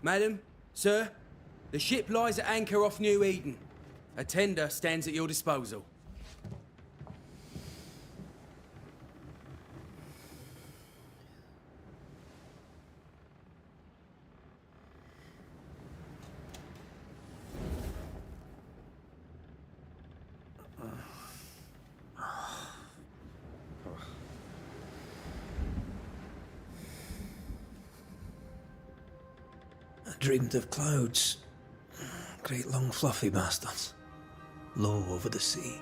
Madam, sir, the ship lies at anchor off New Eden. A tender stands at your disposal. I dreamed of clouds. Great long fluffy bastards. Low over the sea.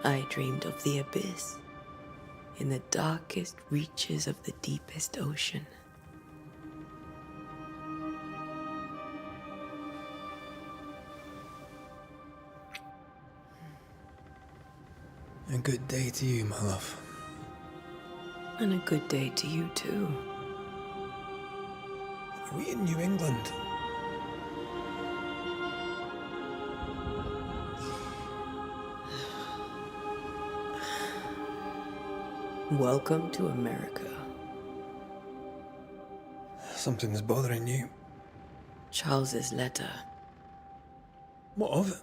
I dreamed of the abyss, in the darkest reaches of the deepest ocean. A good day to you, my love. And a good day to you, too. Are we in New England? Welcome to America. Something's bothering you. Charles's letter. What of it?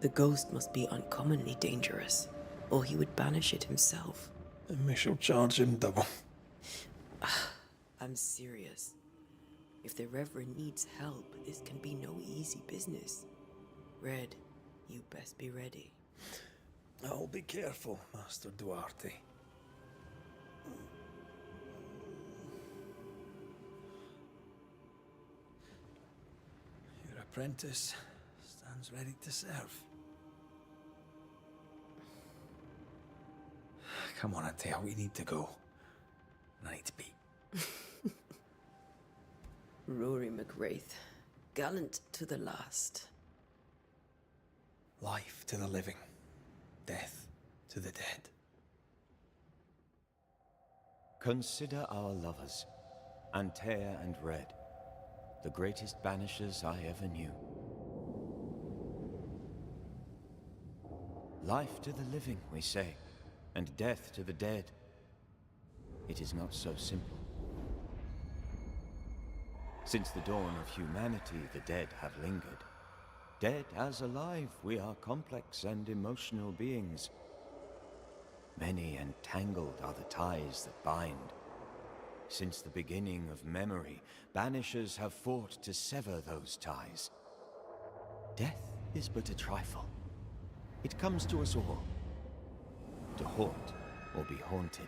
The ghost must be uncommonly dangerous, or he would banish it himself. And we shall charge him double. I'm serious. If the Reverend needs help, this can be no easy business. Red, you best be ready. I'll be careful, Master Duarte. Your apprentice stands ready to serve. Come on, Atea, we need to go. I need to be. Rory McWraith, gallant to the last. Life to the living, death to the dead. Consider our lovers, Antea and Red, the greatest banishers I ever knew. Life to the living, we say, and death to the dead. It is not so simple. Since the dawn of humanity, the dead have lingered. Dead as alive, we are complex and emotional beings. Many and tangled are the ties that bind. Since the beginning of memory, banishers have fought to sever those ties. Death is but a trifle. It comes to us all. To haunt or be haunted.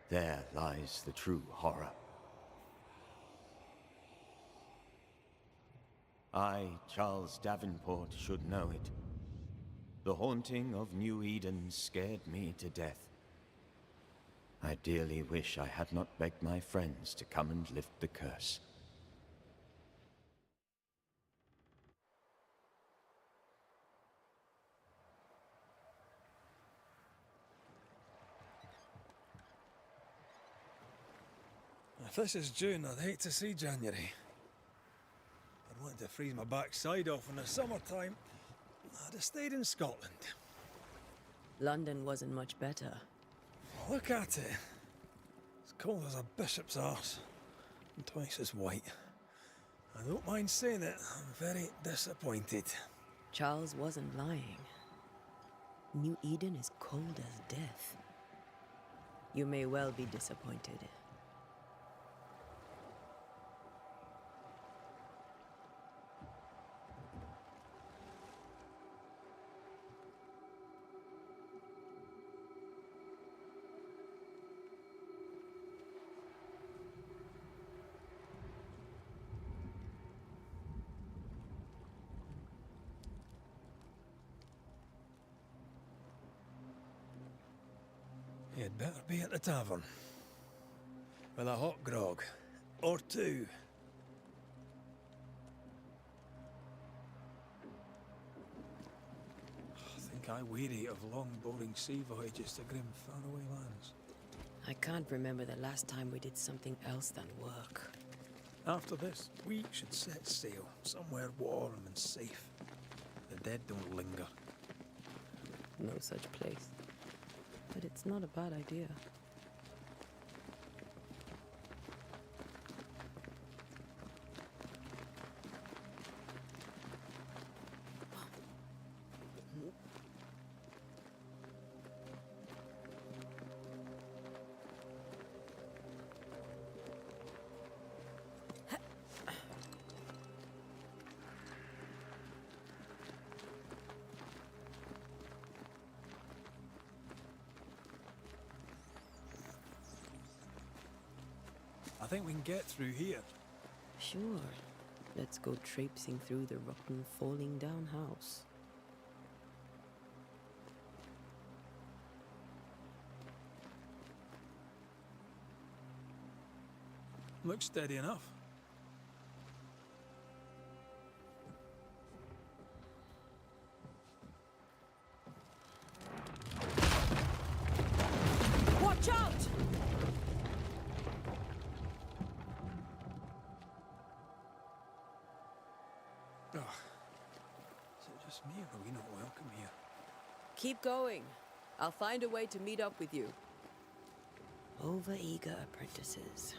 There lies the true horror. I, Charles Davenport, should know it. The haunting of New Eden scared me to death. I dearly wish I had not begged my friends to come and lift the curse. If this is June, I'd hate to see January. I'd want to freeze my backside off in the summertime. I'd have stayed in Scotland. London wasn't much better. Look at it. As cold as a bishop's arse. And twice as white. I don't mind saying it, I'm very disappointed. Charles wasn't lying. New Eden is cold as death. You may well be disappointed. You'd better be at the tavern. With a hot grog. Or two. I think I weary of long, boring sea voyages to grim, faraway lands. I can't remember the last time we did something else than work. After this, we should set sail somewhere warm and safe. The dead don't linger. No such place. But it's not a bad idea. I think we can get through here. Sure. Let's go traipsing through the rotten, falling down house. Looks steady enough. Watch out! Ugh. Is it just me or are we not welcome here? Keep going. I'll find a way to meet up with you. Overeager apprentices.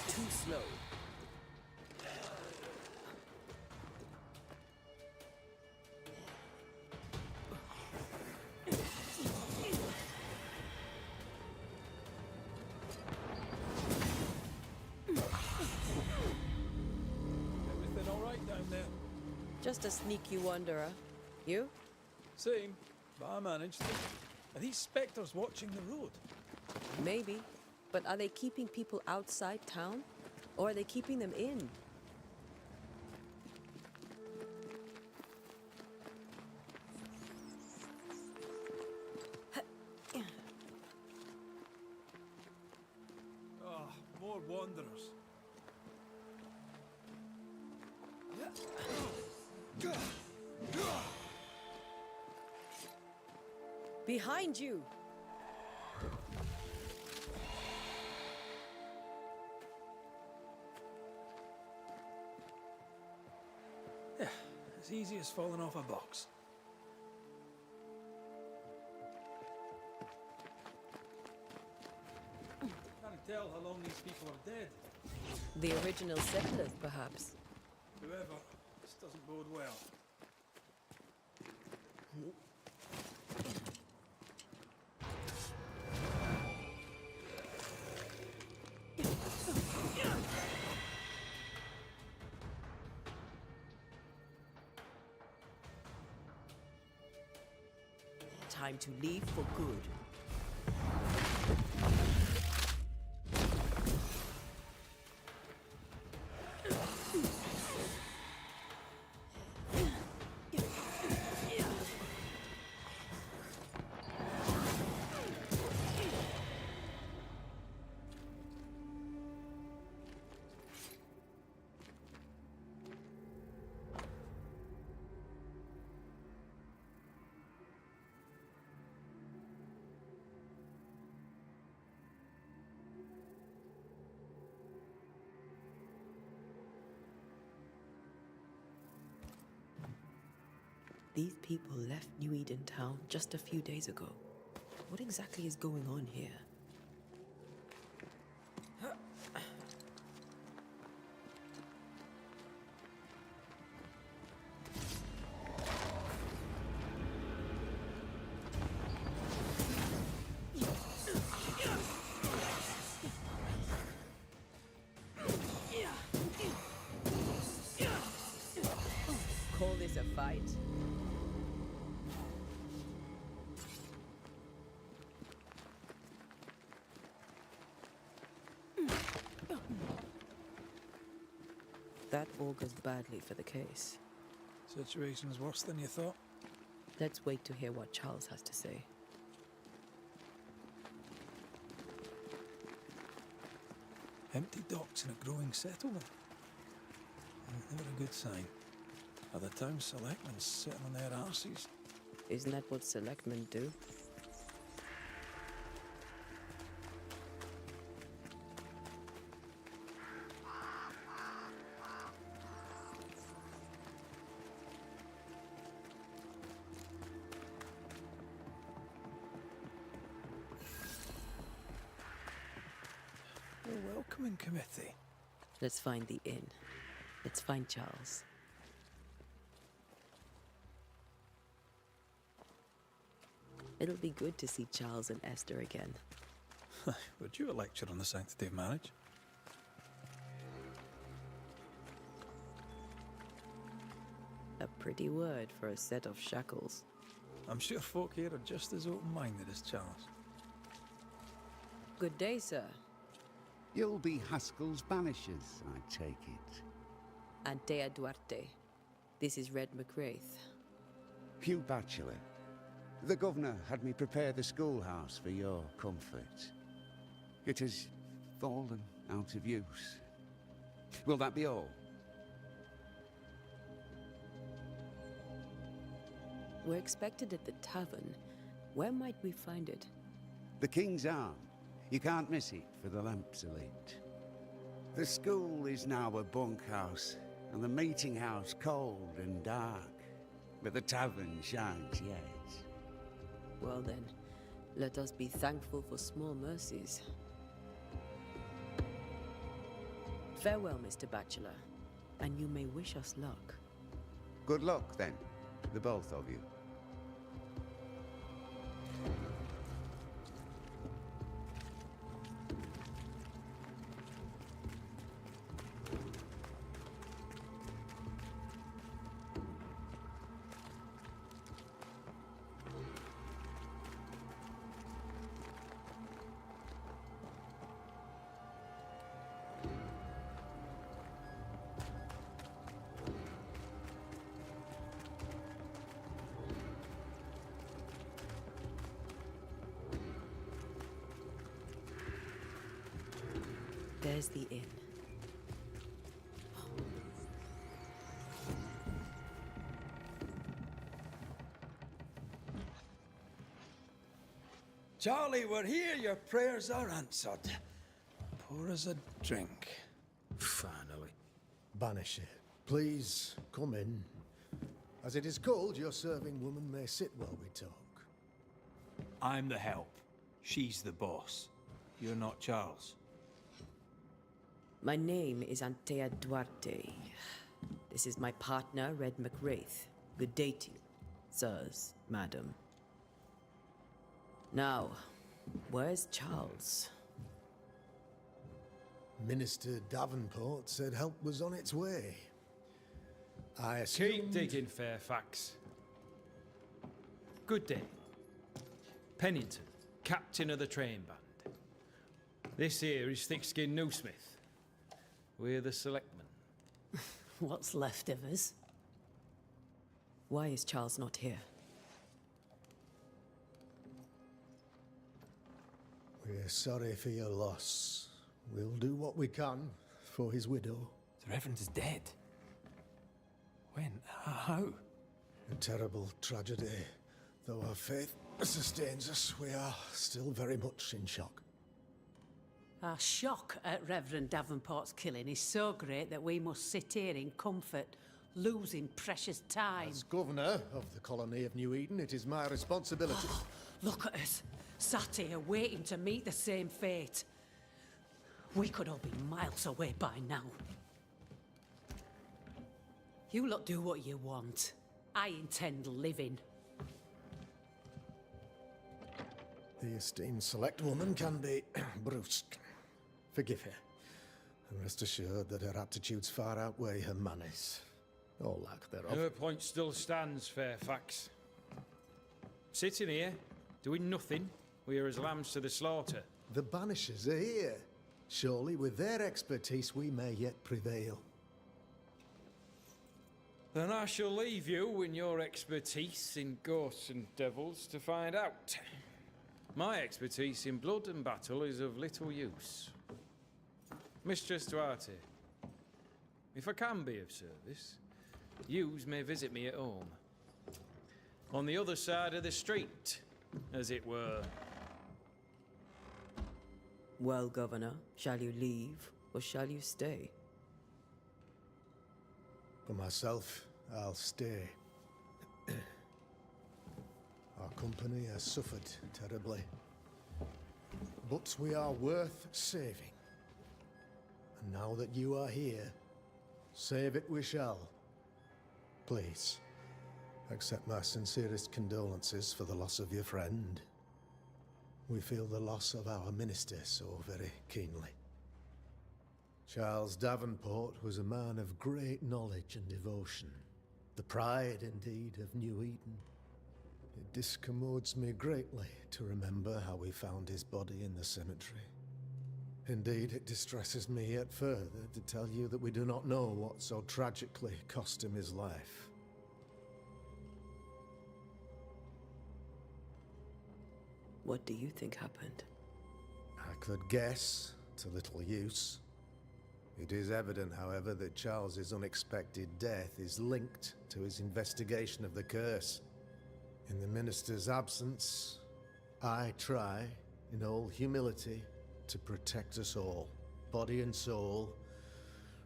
Too slow. Everything all right down there? Just a sneaky wanderer. You? Same, but I managed. Are these spectres watching the road? Maybe. But are they keeping people outside town? Or are they keeping them in? Ah, more wanderers. Behind you! Yeah, as easy as falling off a box. Can't tell how long these people are dead. The original settlers, perhaps. Whoever, this doesn't bode well. Time to leave for good. These people left New Eden Town just a few days ago. What exactly is going on here? Call this a fight? That augurs badly for the case. Situation's worse than you thought. Let's wait to hear what Charles has to say. Empty docks in a growing settlement. Never a good sign. Are the town selectmen sitting on their arses? Isn't that what selectmen do? A welcoming committee. Let's find the inn. Let's find Charles. It'll be good to see Charles and Esther again. Would you a lecture on the sanctity of marriage? A pretty word for a set of shackles. I'm sure folk here are just as open-minded as Charles. Good day, sir. You'll be Haskell's Banishers, I take it. Antea Duarte. This is Red McWraith. Hugh Bachelor. The governor had me prepare the schoolhouse for your comfort. It has fallen out of use. Will that be all? We're expected at the tavern. Where might we find it? The King's Arm. You can't miss it, for the lamps are lit. The school is now a bunkhouse, and the meeting house cold and dark. But the tavern shines yet. Well then, let us be thankful for small mercies. Farewell, Mr. Bachelor, and you may wish us luck. Good luck, then, the both of you. There's the inn. Charlie, we're here. Your prayers are answered. Pour us a drink. Finally. Banisher, please come in. As it is called, your serving woman may sit while we talk. I'm the help. She's the boss. You're not Charles. My name is Antea Duarte. This is my partner, Red McWraith. Good day to you, sirs, madam. Now, where's Charles? Minister Davenport said help was on its way. I Keep assumed... digging, Fairfax. Good day. Pennington, captain of the train band. This here is Thick-Skinned Newsmith. We're the selectmen. What's left of us? Why is Charles not here? We're sorry for your loss. We'll do what we can for his widow. The Reverend is dead. When? How? A terrible tragedy. Though our faith sustains us, we are still very much in shock. Our shock at Reverend Davenport's killing is so great that we must sit here in comfort, losing precious time. As governor of the colony of New Eden, it is my responsibility. Look at us, sat here waiting to meet the same fate. We could all be miles away by now. You lot do what you want. I intend living. The esteemed select woman can be brusque. Forgive her. And rest assured that her aptitudes far outweigh her manners. Or lack thereof. Her point still stands, Fairfax. Sitting here, doing nothing, we are as lambs to the slaughter. The Banishers are here. Surely with their expertise we may yet prevail. Then I shall leave you in your expertise in ghosts and devils to find out. My expertise in blood and battle is of little use. Mistress Duarte, if I can be of service, yous may visit me at home. On the other side of the street, as it were. Well, Governor, shall you leave or shall you stay? For myself, I'll stay. Our company has suffered terribly. But we are worth saving. And now that you are here, save it we shall. Please, accept my sincerest condolences for the loss of your friend. We feel the loss of our minister so very keenly. Charles Davenport was a man of great knowledge and devotion. The pride, indeed, of New Eden. It discommodes me greatly to remember how we found his body in the cemetery. Indeed, it distresses me yet further to tell you that we do not know what so tragically cost him his life. What do you think happened? I could guess, to little use. It is evident, however, that Charles's unexpected death is linked to his investigation of the curse. In the minister's absence, I try, in all humility, to protect us all, body and soul,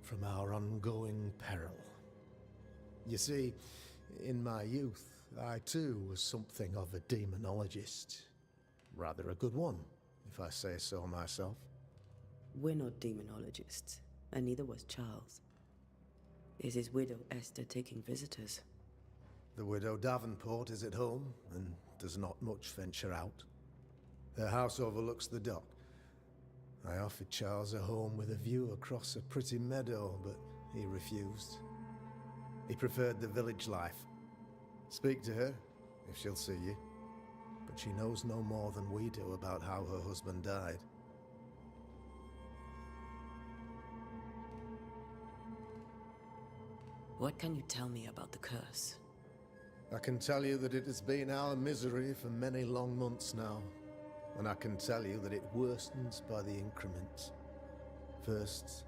from our ongoing peril. You see, in my youth, I too was something of a demonologist. Rather a good one, if I say so myself. We're not demonologists, and neither was Charles. Is his widow Esther taking visitors? The widow Davenport is at home, and does not much venture out. Her house overlooks the dock. I offered Charles a home with a view across a pretty meadow, but he refused. He preferred the village life. Speak to her, if she'll see you. But she knows no more than we do about how her husband died. What can you tell me about the curse? I can tell you that it has been our misery for many long months now. And I can tell you that it worsens by the increment. First,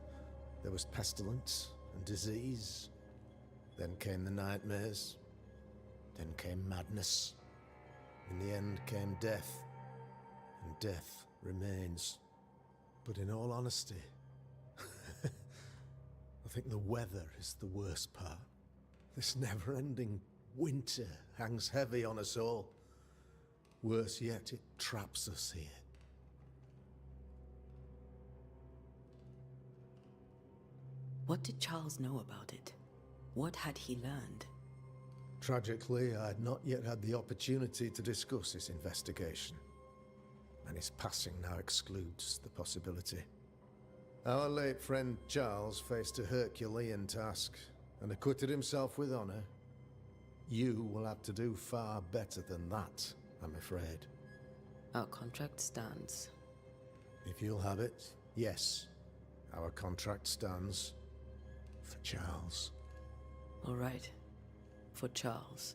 there was pestilence and disease. Then came the nightmares. Then came madness. In the end came death. And death remains. But in all honesty, I think the weather is the worst part. This never-ending winter hangs heavy on us all. Worse yet, it traps us here. What did Charles know about it? What had he learned? Tragically, I had not yet had the opportunity to discuss his investigation. And his passing now excludes the possibility. Our late friend Charles faced a Herculean task and acquitted himself with honor. You will have to do far better than that, I'm afraid. Our contract stands. If you'll have it, yes. Our contract stands for Charles. All right. For Charles.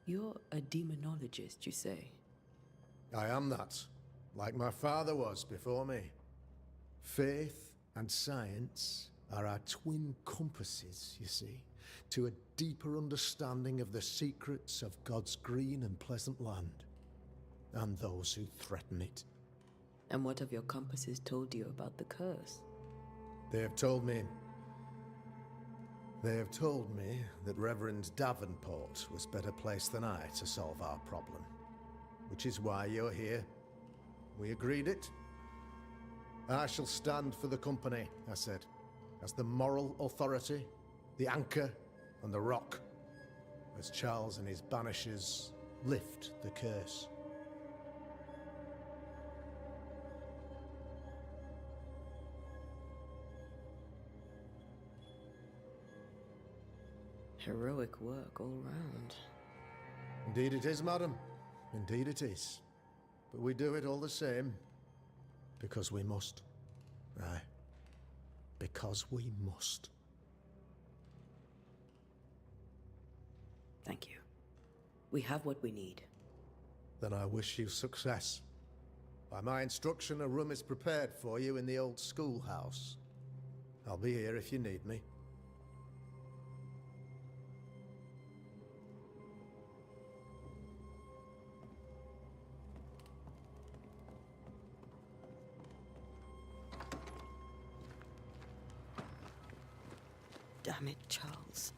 You're a demonologist, you say? I am that, like my father was before me. Faith and science are our twin compasses, you see, to a deeper understanding of the secrets of God's green and pleasant land, and those who threaten it. And what have your compasses told you about the curse? They have told me that Reverend Davenport was better placed than I to solve our problem. Which is why you're here. We agreed it. I shall stand for the company, I said, as the moral authority, the anchor, and the rock, as Charles and his Banishers lift the curse. Heroic work all round. Indeed it is, madam. Indeed it is. But we do it all the same, because we must. Aye. Because we must. Thank you. We have what we need. Then I wish you success. By my instruction, a room is prepared for you in the old schoolhouse. I'll be here if you need me. Damn it, Charles.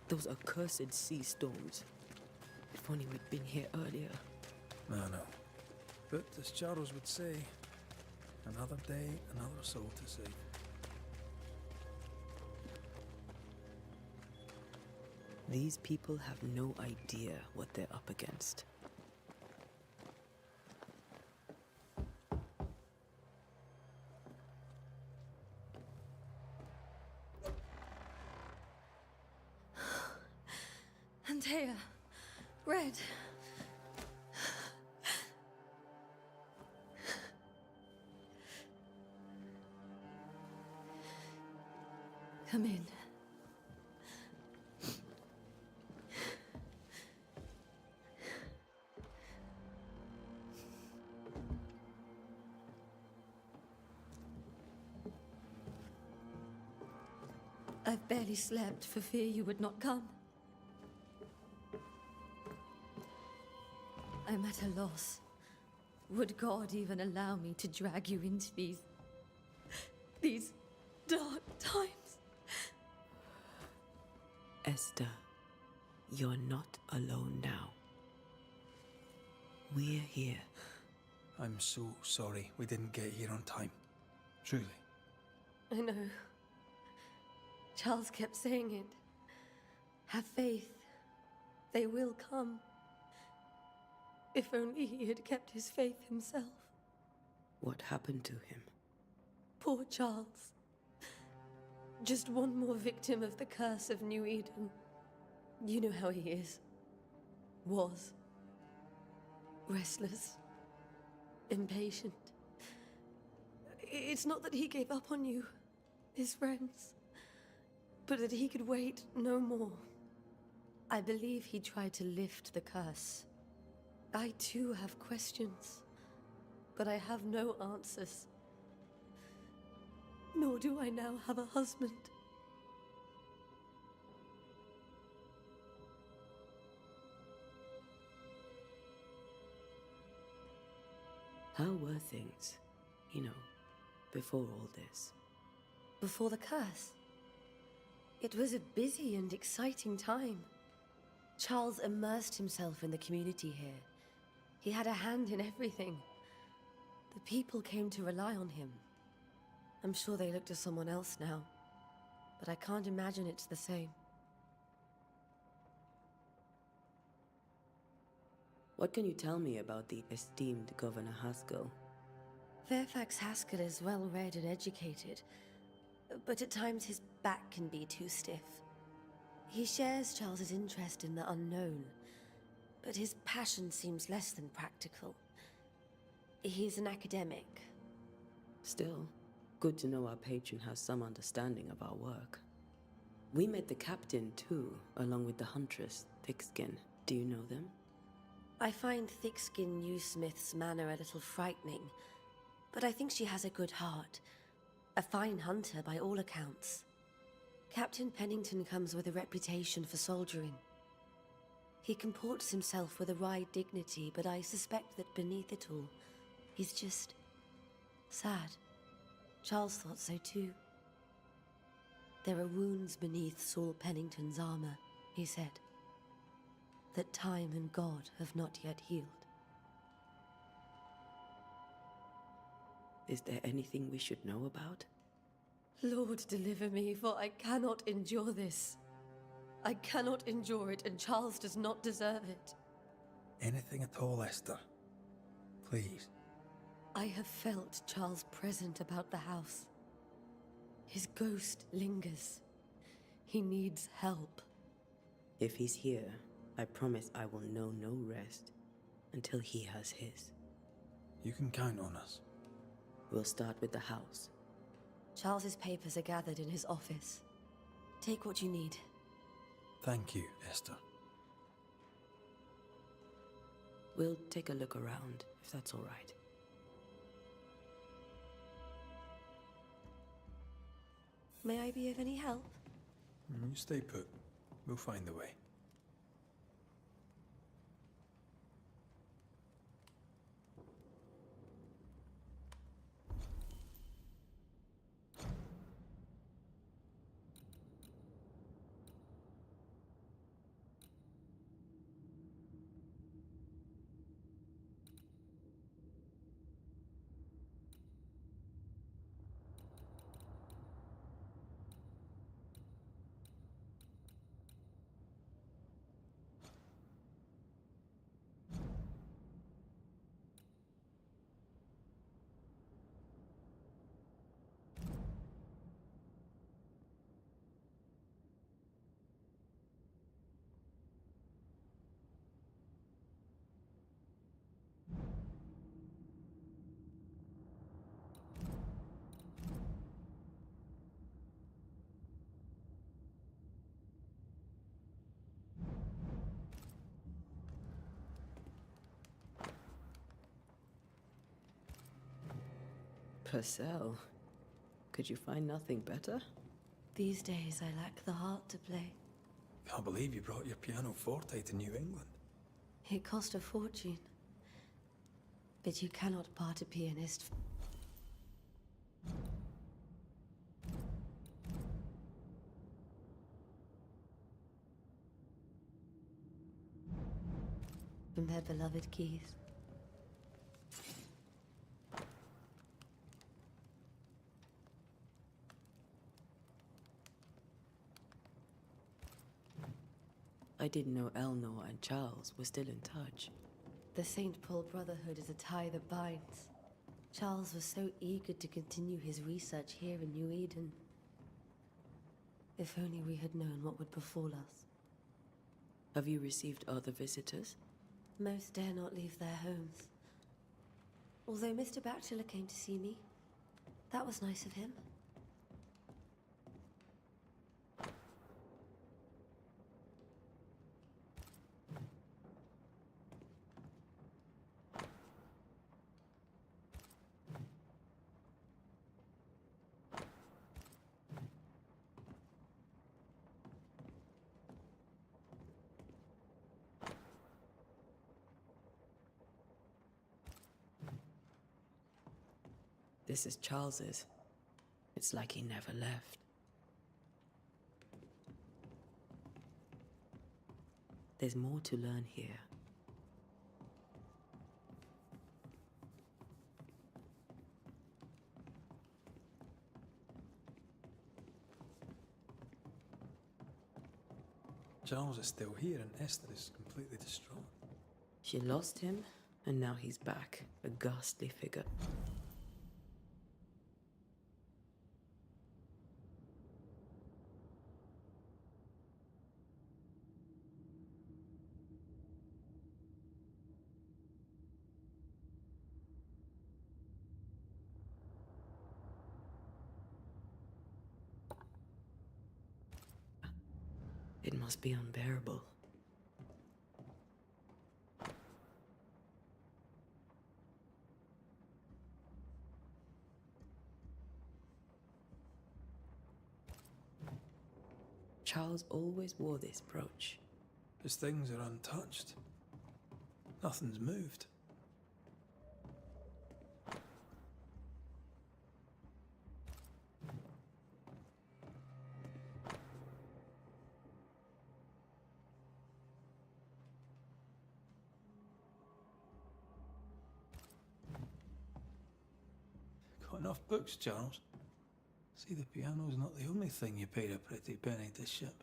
Those accursed sea storms. If only we'd been here earlier. No. But as Charles would say, another day, another soul to save. These people have no idea what they're up against. Antea, Red. Come in. I've barely slept for fear you would not come. I'm at a loss. Would God even allow me to drag you into these dark times? Esther, you're not alone now. We're here. I'm so sorry we didn't get here on time. Truly. I know. Charles kept saying it. Have faith. They will come. If only he had kept his faith himself. What happened to him? Poor Charles. Just one more victim of the curse of New Eden. You know how he is. Was. Restless. Impatient. It's not that he gave up on you, his friends, but that he could wait no more. I believe he tried to lift the curse. I too have questions, but I have no answers. Nor do I now have a husband. How were things, before all this? Before the curse? It was a busy and exciting time. Charles immersed himself in the community here. He had a hand in everything. The people came to rely on him. I'm sure they look to someone else now, but I can't imagine it's the same. What can you tell me about the esteemed Governor Haskell? Fairfax Haskell is well read and educated, but at times his back can be too stiff. He shares Charles's interest in the unknown, but his passion seems less than practical. He's an academic. Still, good to know our patron has some understanding of our work. We met the captain too, along with the huntress, Thickskin. Do you know them? I find Thickskin Newsmith's manner a little frightening, but I think she has a good heart. A fine hunter by all accounts. Captain Pennington comes with a reputation for soldiering. He comports himself with a wry dignity, but I suspect that beneath it all, he's just sad. Charles thought so too. There are wounds beneath Saul Pennington's armor, he said, that time and God have not yet healed. Is there anything we should know about? Lord, deliver me, for I cannot endure this. I cannot endure it, and Charles does not deserve it. Anything at all, Esther. Please. I have felt Charles present about the house. His ghost lingers. He needs help. If he's here, I promise I will know no rest until he has his. You can count on us. We'll start with the house. Charles's papers are gathered in his office. Take what you need. Thank you, Esther. We'll take a look around, if that's all right. May I be of any help? You stay put. We'll find a way. Purcell, could you find nothing better? These days I lack the heart to play. Can't believe you brought your pianoforte to New England. It cost a fortune. But you cannot part a pianist. From their beloved keys. I didn't know Eleanor and Charles were still in touch. The St. Paul Brotherhood is a tie that binds. Charles was so eager to continue his research here in New Eden. If only we had known what would befall us. Have you received other visitors? Most dare not leave their homes. Although Mr. Bachelor came to see me. That was nice of him. This is Charles's. It's like he never left. There's more to learn here. Charles is still here and Esther is completely distraught. She lost him, and now he's back, a ghastly figure. It must be unbearable. Charles always wore this brooch. His things are untouched. Nothing's moved. Got enough books, Charles? See, the piano's not the only thing you paid a pretty penny to ship.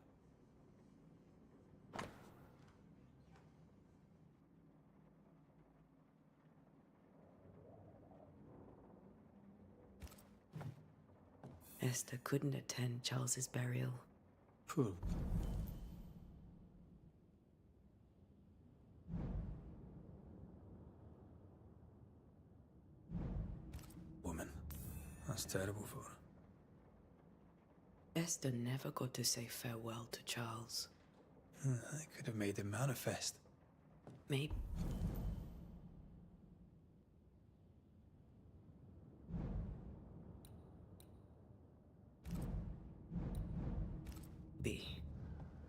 Esther couldn't attend Charles's burial. Poor. Woman. That's terrible for her. Esther never got to say farewell to Charles. I could have made him manifest. Maybe.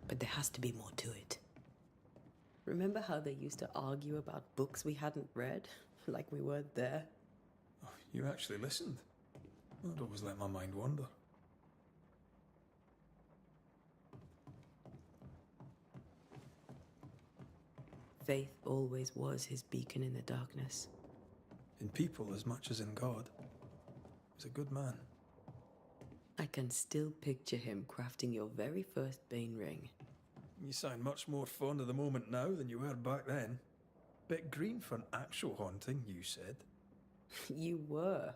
But there has to be more to it. Remember how they used to argue about books we hadn't read? Like we weren't there? Oh, you actually listened? I'd always let my mind wander. Faith always was his beacon in the darkness. In people as much as in God. He's a good man. I can still picture him crafting your very first Bane ring. You sound much more fond of the moment now than you were back then. Bit green for an actual haunting, you said. You were.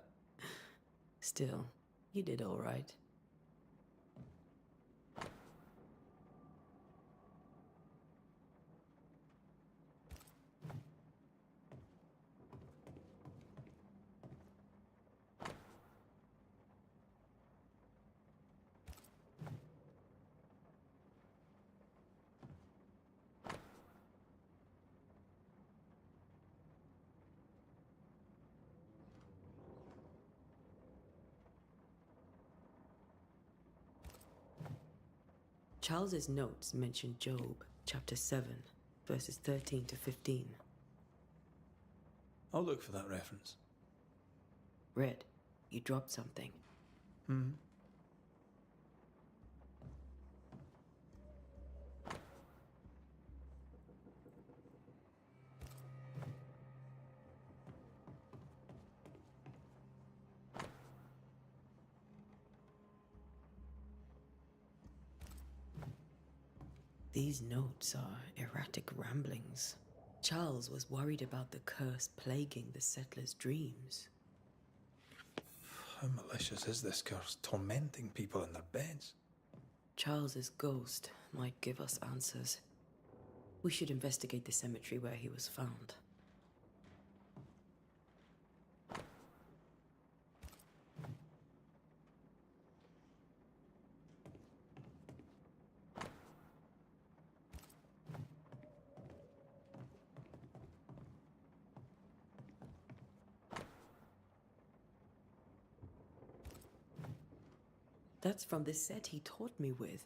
Still, you did all right. Charles's notes mention Job, chapter 7, verses 13 to 15. I'll look for that reference. Red, you dropped something. These notes are erratic ramblings. Charles was worried about the curse plaguing the settlers' dreams. How malicious is this curse, tormenting people in their beds? Charles's ghost might give us answers. We should investigate the cemetery where he was found. That's from the set he taught me with.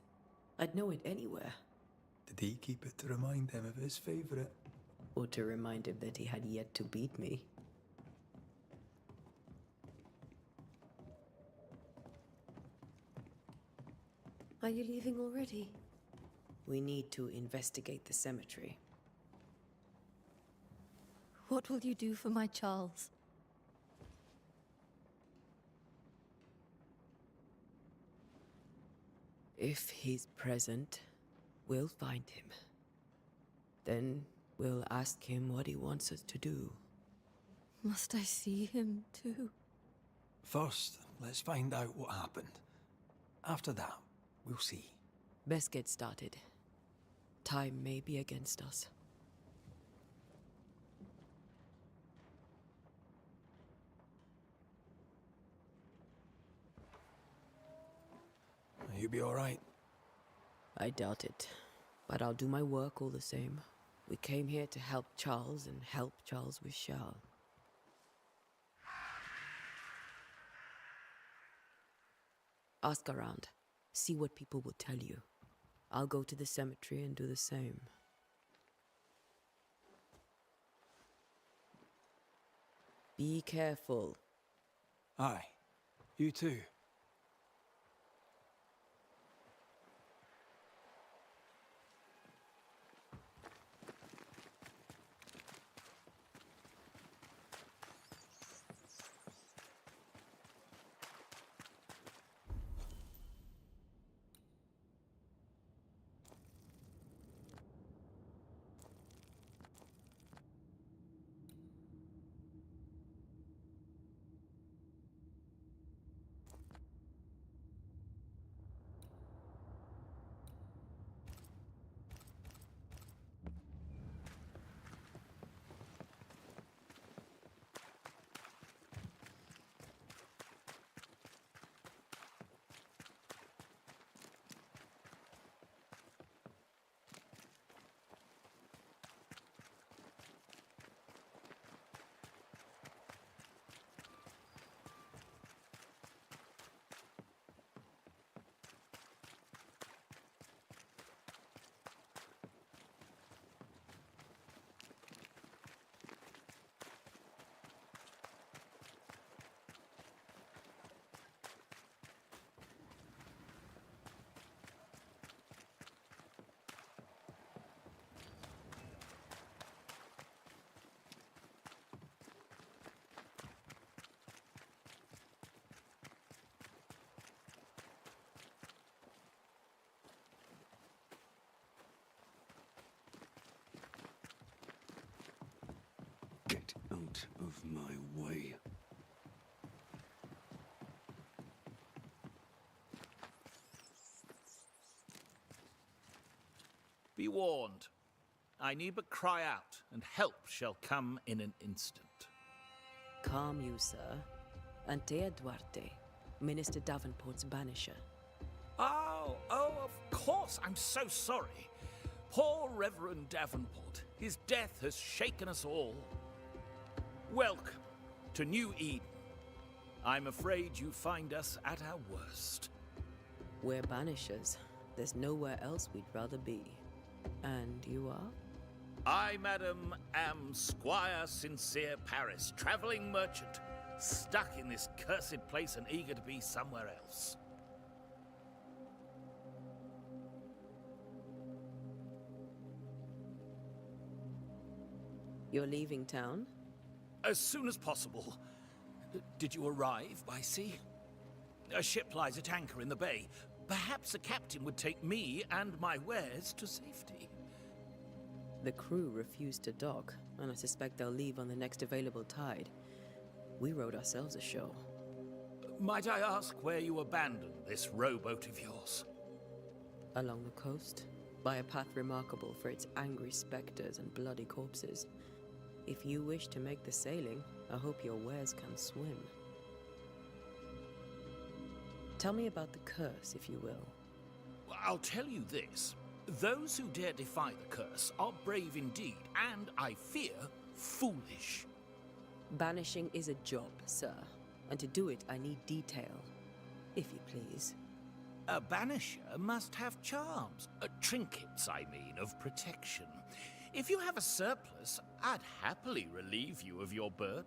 I'd know it anywhere. Did he keep it to remind him of his favourite? Or to remind him that he had yet to beat me. Are you leaving already? We need to investigate the cemetery. What will you do for my Charles? If he's present, we'll find him. Then we'll ask him what he wants us to do. Must I see him too? First, let's find out what happened. After that, we'll see. Best get started. Time may be against us. You be all right? I doubt it, but I'll do my work all the same. We came here to help Charles and help Charles with Charles. Ask around. See what people will tell you. I'll go to the cemetery and do the same. Be careful. Aye. You too. out of my way. Be warned. I need but cry out, and help shall come in an instant. Calm you, sir. Antea Duarte, Minister Davenport's banisher. Oh, of course. I'm so sorry. Poor Reverend Davenport. His death has shaken us all. Welcome to New Eden. I'm afraid you find us at our worst. We're banishers. There's nowhere else we'd rather be. And you are? I, madam, am Squire Sincere Paris, traveling merchant, stuck in this cursed place and eager to be somewhere else. You're leaving town? As soon as possible. Did you arrive by sea? A ship lies at anchor in the bay. Perhaps a captain would take me and my wares to safety. The crew refused to dock, and I suspect they'll leave on the next available tide. We rode ourselves ashore. Might I ask where you abandoned this rowboat of yours? Along the coast, by a path remarkable for its angry specters and bloody corpses. If you wish to make the sailing, I hope your wares can swim. Tell me about the curse, if you will. I'll tell you this. Those who dare defy the curse are brave indeed, and, I fear, foolish. Banishing is a job, sir. And to do it, I need detail. If you please. A banisher must have charms. Trinkets, I mean, of protection. If you have a surplus, I'd happily relieve you of your burden.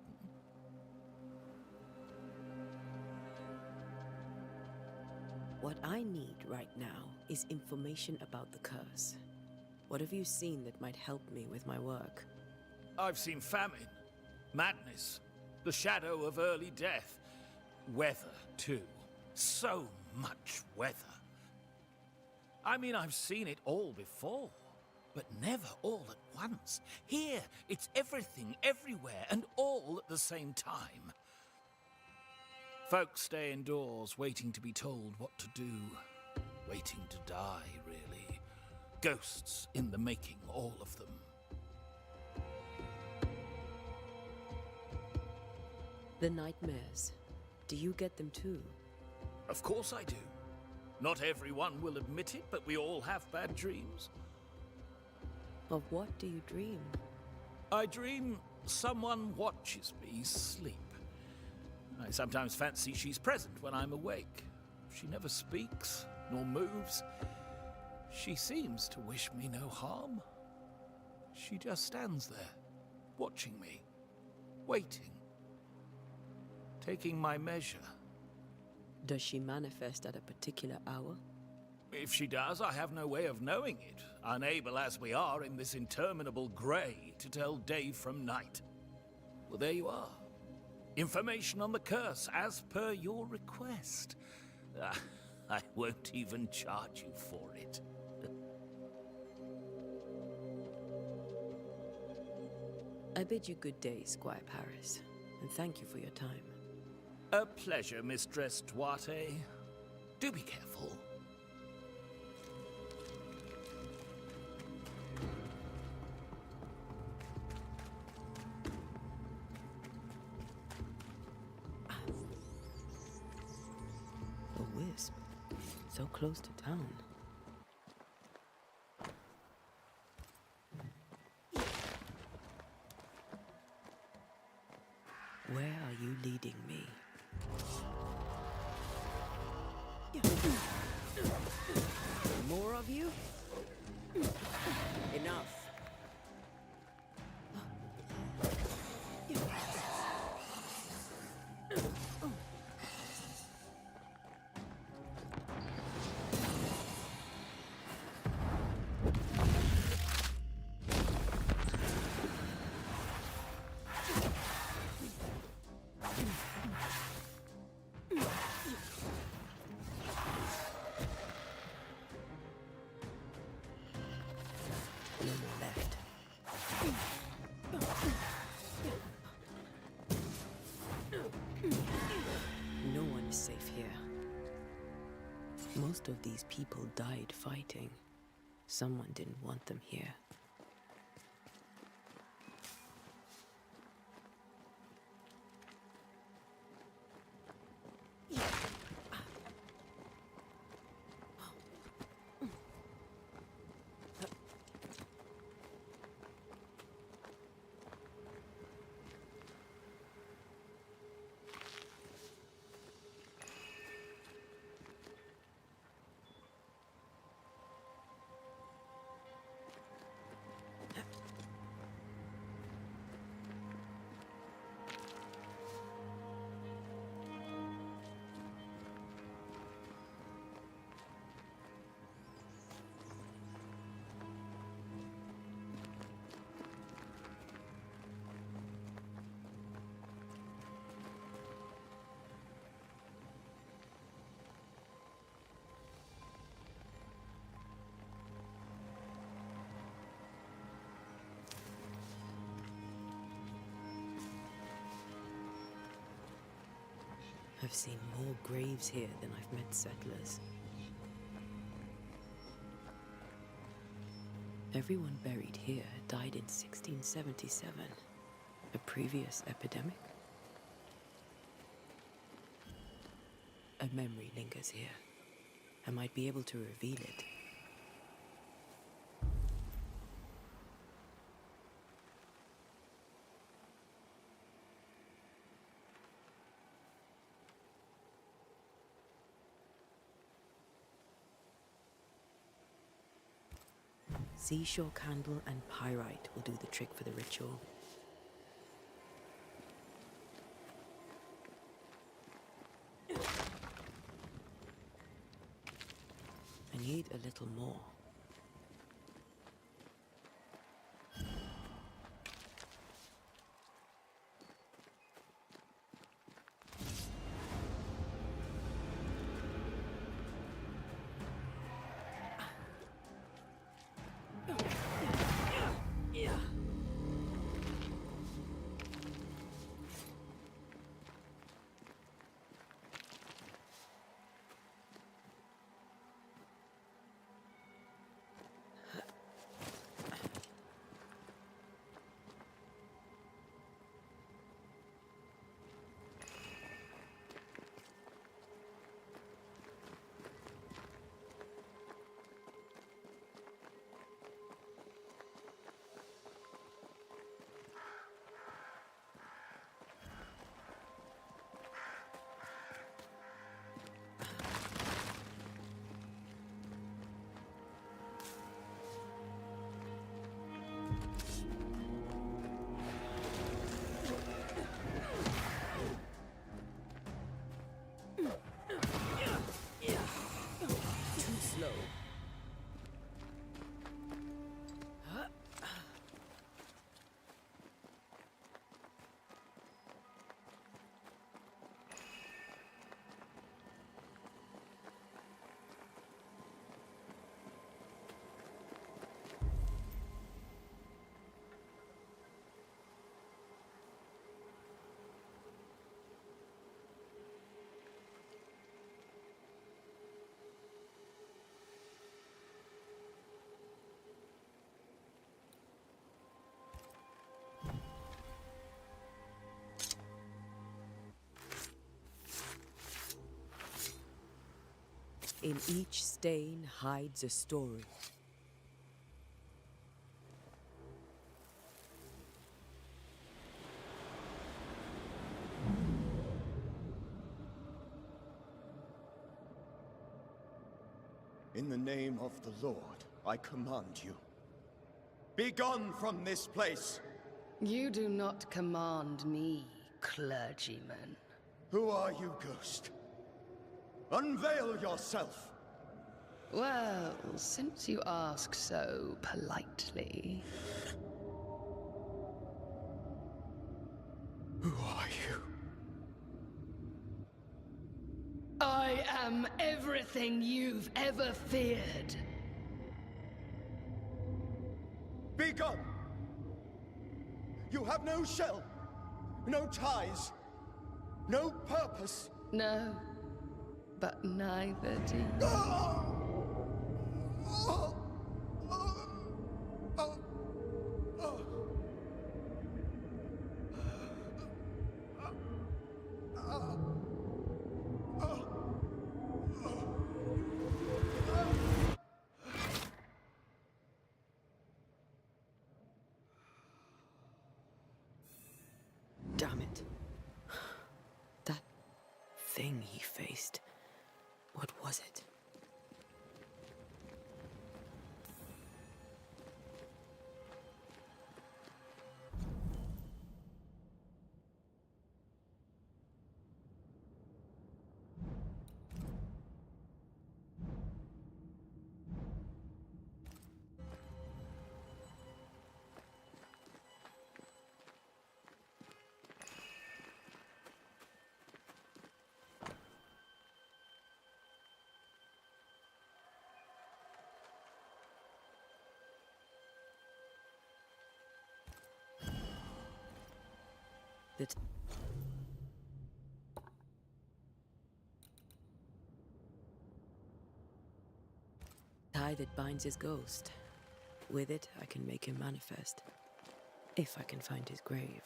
What I need right now is information about the curse. What have you seen that might help me with my work? I've seen famine, madness, the shadow of early death. Weather, too. So much weather. I mean, I've seen it all before, but never all at once. Here, it's everything, everywhere, and all at the same time. Folks stay indoors, waiting to be told what to do. Waiting to die, really. Ghosts in the making, all of them. The nightmares. Do you get them too? Of course I do. Not everyone will admit it, but we all have bad dreams. Of what do you dream? I dream someone watches me sleep. I sometimes fancy she's present when I'm awake. She never speaks, nor moves. She seems to wish me no harm. She just stands there, watching me, waiting, taking my measure. Does she manifest at a particular hour? If she does, I have no way of knowing it, unable as we are in this interminable grey to tell day from night. Well, there you are. Information on the curse, as per your request. I won't even charge you for it. I bid you good day, Squire Paris, and thank you for your time. A pleasure, Mistress Duarte. Do be careful. A wisp. So close to town. Where are you leading me? More of you? Enough. No more. Most of these people died fighting. Someone didn't want them here. I've seen more graves here than I've met settlers. Everyone buried here died in 1677. A previous epidemic? A memory lingers here. I might be able to reveal it. Seashore candle and pyrite will do the trick for the ritual. I need a little more. In each stain hides a story. In the name of the Lord, I command you. Be gone from this place! You do not command me, clergyman. Who are you, ghost? Unveil yourself! Well, since you ask so politely... Who are you? I am everything you've ever feared. Be gone! You have no shell, no ties, no purpose. No. but neither do you. Damn it. That thing he faced. What was it? The tie that binds his ghost. With it, I can make him manifest. If I can find his grave.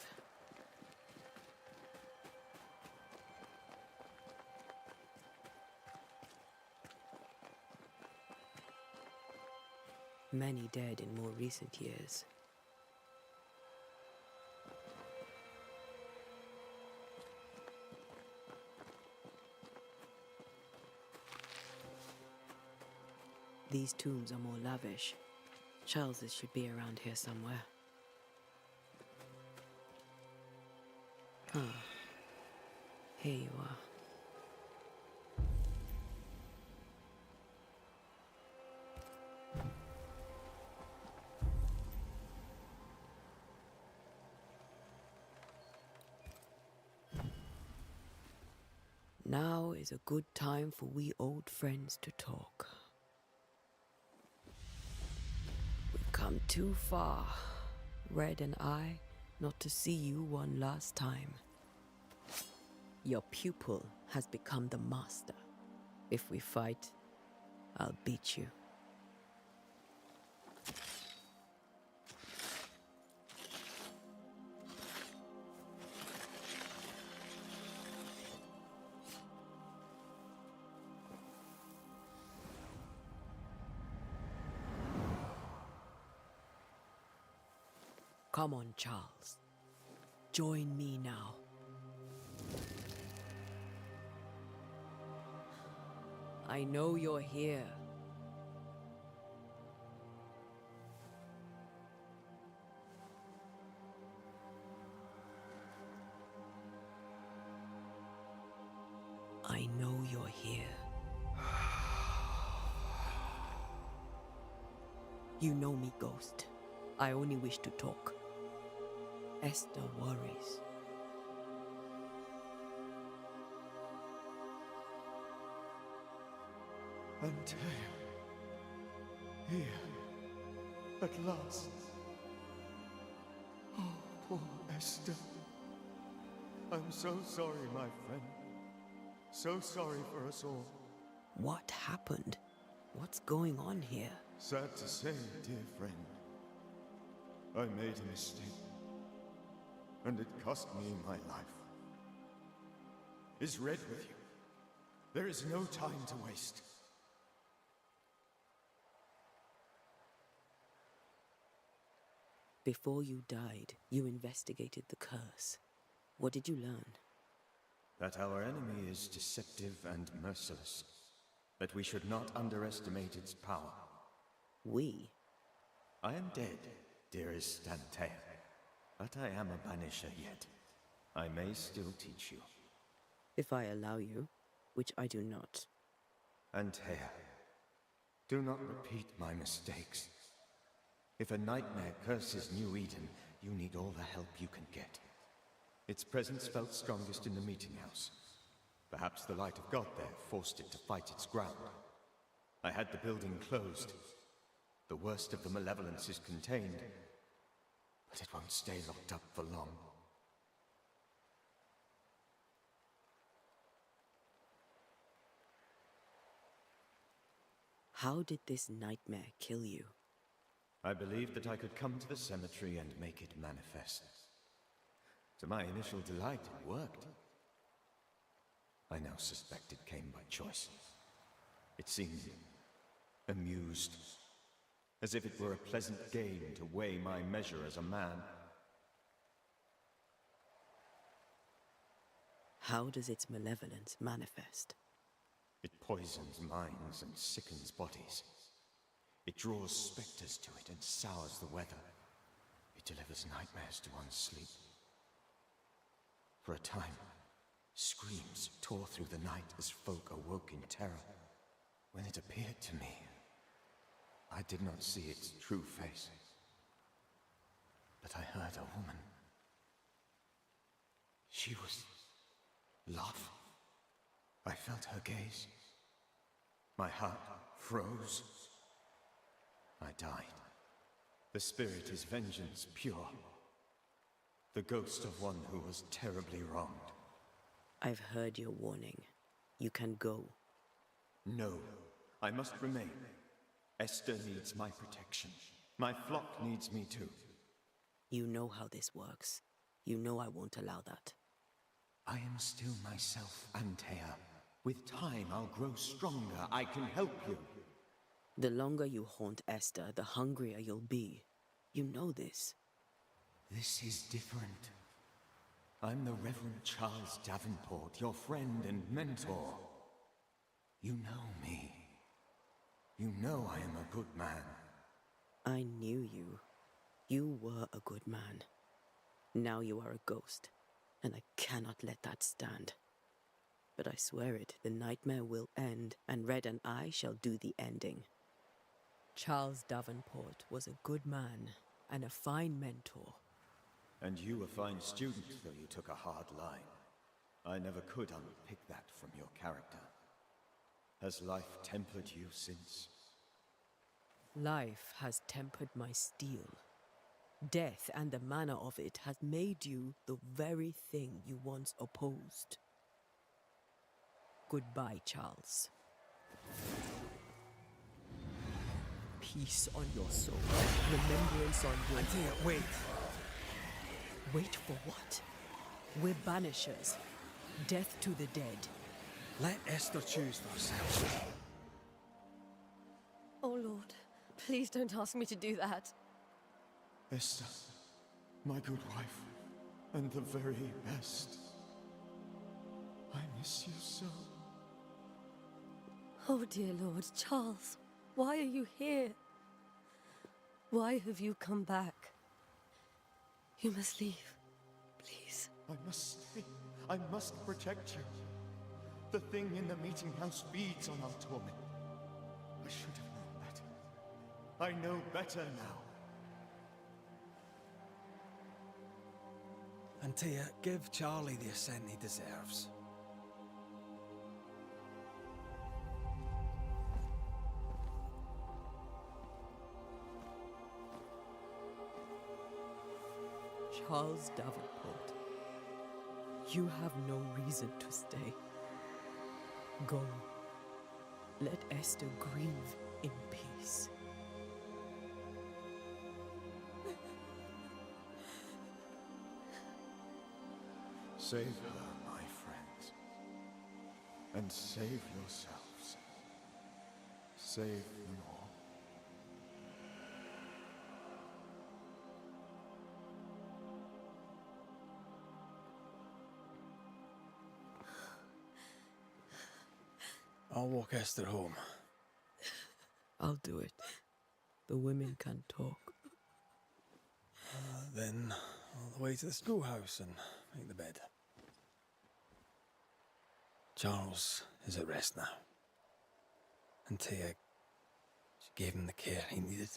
Many dead in more recent years. These tombs are more lavish. Charles's should be around here somewhere. Ah, here you are. Now is a good time for we old friends to talk. We've come too far, Red and I, not to see you one last time. Your pupil has become the master. If we fight, I'll beat you. Come on, Charles. Join me now. I know you're here. I know you're here. You know me, Ghost. I only wish to talk. Esther worries. Antea, here, at last. Oh, poor Esther. I'm so sorry, my friend. So sorry for us all. What happened? What's going on here? Sad to say, dear friend, I made a mistake, and it cost me my life. Is Red with you? There is no time to waste. Before you died, you investigated the curse. What did you learn? That our enemy is deceptive and merciless, but we should not underestimate its power. We? I am dead, dearest Antea, but I am a banisher yet. I may still teach you. If I allow you, which I do not. Antea, do not repeat my mistakes. If a nightmare curses New Eden, you need all the help you can get. Its presence felt strongest in the meeting house. Perhaps the light of God there forced it to fight its ground. I had the building closed. The worst of the malevolence is contained, but it won't stay locked up for long. How did this nightmare kill you? I believed that I could come to the cemetery and make it manifest. To my initial delight, it worked. I now suspect it came by choice. It seemed amused, as if it were a pleasant game to weigh my measure as a man. How does its malevolence manifest? It poisons minds and sickens bodies. It draws specters to it and sours the weather. It delivers nightmares to one's sleep. For a time, screams tore through the night as folk awoke in terror. When it appeared to me, I did not see its true face. But I heard a woman. She was love. I felt her gaze. My heart froze. I died. The spirit is vengeance pure. The ghost of one who was terribly wronged. I've heard your warning. You can go. No, I must remain. Esther needs my protection. My flock needs me too. You know how this works. You know I won't allow that. I am still myself, Antea. With time, I'll grow stronger. I can help you. The longer you haunt Esther, the hungrier you'll be. You know this. This is different. I'm the Reverend Charles Davenport, your friend and mentor. You know me. You know I am a good man. I knew you. You were a good man. Now you are a ghost, and I cannot let that stand. But I swear it, the nightmare will end, and Red and I shall do the ending. Charles Davenport was a good man and a fine mentor. And you a fine student, though you took a hard line. I never could unpick that from your character. Has life tempered you since? Life has tempered my steel. Death and the manner of it has made you the very thing you once opposed. Goodbye, Charles. Peace on your soul. Remembrance on your... Antea, wait! Wait for what? We're banishers. Death to the dead. Let Esther choose for herself. Oh, Lord, please don't ask me to do that. Esther, my good wife, and the very best. I miss you so. Oh, dear Lord, Charles, why are you here? Why have you come back? You must leave, please. I must stay. I must protect you. The thing in the meeting house feeds on our torment. I should have known better. I know better now. Antea, give Charlie the ascent he deserves. Charles Davenport, you have no reason to stay. Go. Let Esther grieve in peace. Save her, my friends. And save yourselves. Save them all. I'll walk Esther home. I'll do it. The women can talk. Then all the way to the schoolhouse and make the bed. Charles is at rest now. Antea, she gave him the care he needed.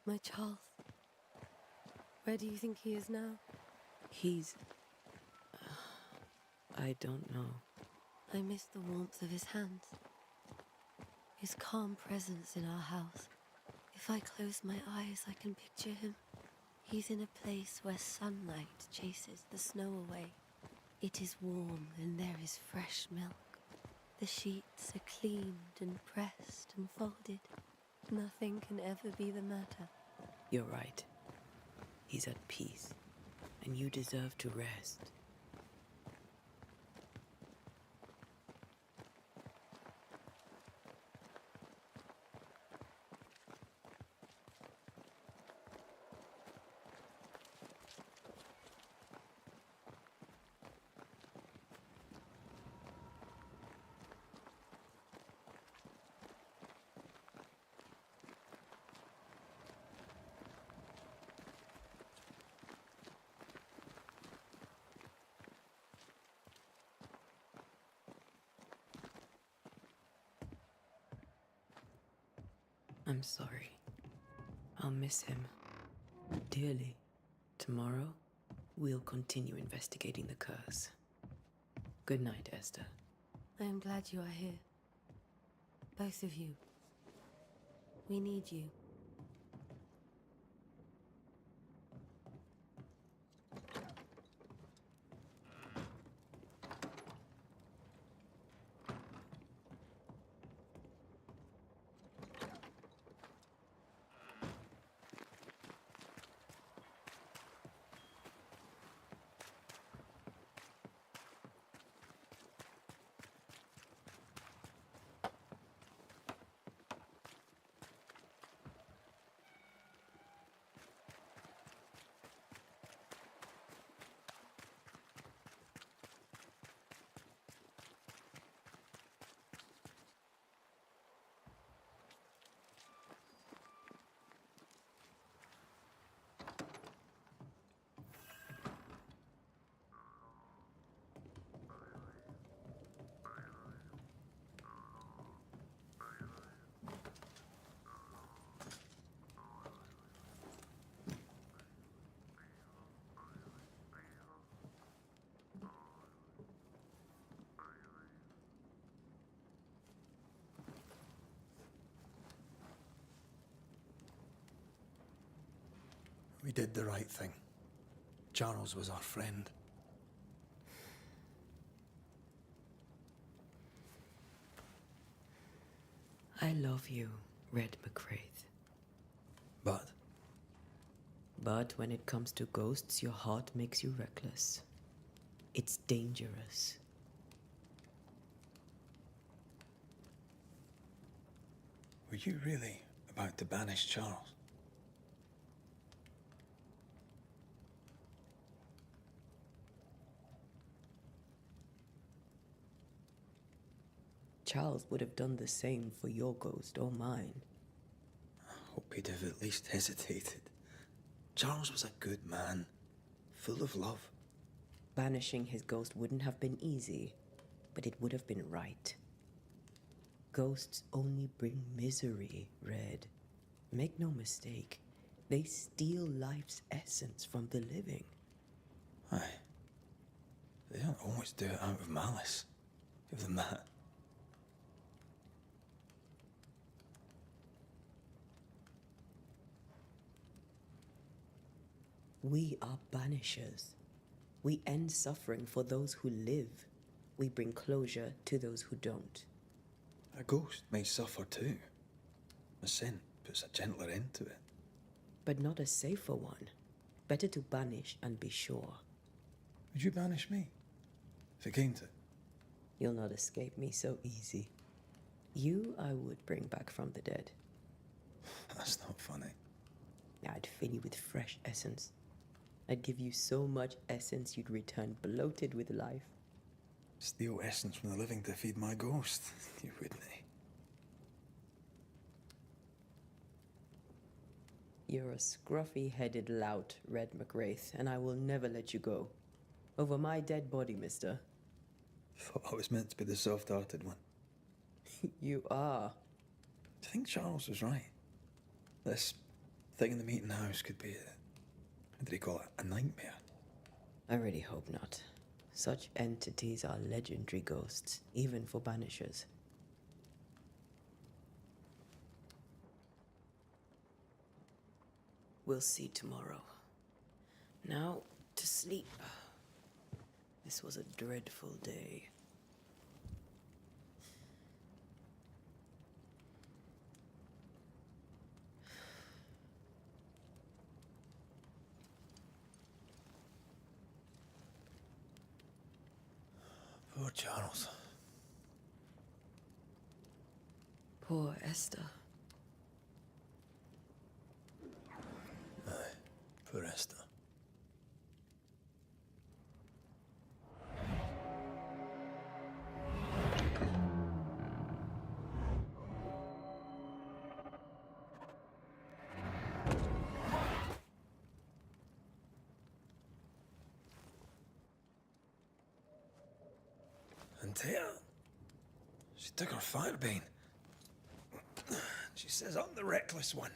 My Charles, where do you think he is now? He's... I don't know. I miss the warmth of his hands. His calm presence in our house. If I close my eyes, I can picture him. He's in a place where sunlight chases the snow away. It is warm and there is fresh milk. The sheets are cleaned and pressed and folded. Nothing can ever be the matter. You're right. He's at peace, and you deserve to rest. I'm sorry. I'll miss him dearly. Tomorrow, we'll continue investigating the curse. Good night, Esther. I am glad you are here. Both of you. We need you. We did the right thing. Charles was our friend. I love you, Red McCraith. But But when it comes to ghosts, your heart makes you reckless. It's dangerous. were you really about to banish Charles? Charles would have done the same for your ghost or mine. I hope he'd have at least hesitated. Charles was a good man, full of love. Banishing his ghost wouldn't have been easy, but it would have been right. Ghosts only bring misery, Red. Make no mistake, they steal life's essence from the living. Aye. They don't always do it out of malice. Give them that. We are banishers. We end suffering for those who live. We bring closure to those who don't. A ghost may suffer too. A sin puts a gentler end to it. But not a safer one. Better to banish and be sure. Would you banish me? If it came to it? You'll not escape me so easy. You I would bring back from the dead. That's not funny. I'd fill you with fresh essence. I'd give you so much essence you'd return bloated with life. Steal essence from the living to feed my ghost. You wouldn't. You're a scruffy-headed lout, Red McWraith, and I will never let you go. Over my dead body, mister. Thought I was meant to be the soft-hearted one. You are. I think Charles was right. This thing in the meeting house could be what did he call it? A nightmare. I really hope not. Such entities are legendary ghosts, even for Banishers. We'll see tomorrow. Now, to sleep. This was a dreadful day. Poor Charles. Poor Esther. Aye, poor Esther. And Tia, she took her firebane. She says I'm the reckless one.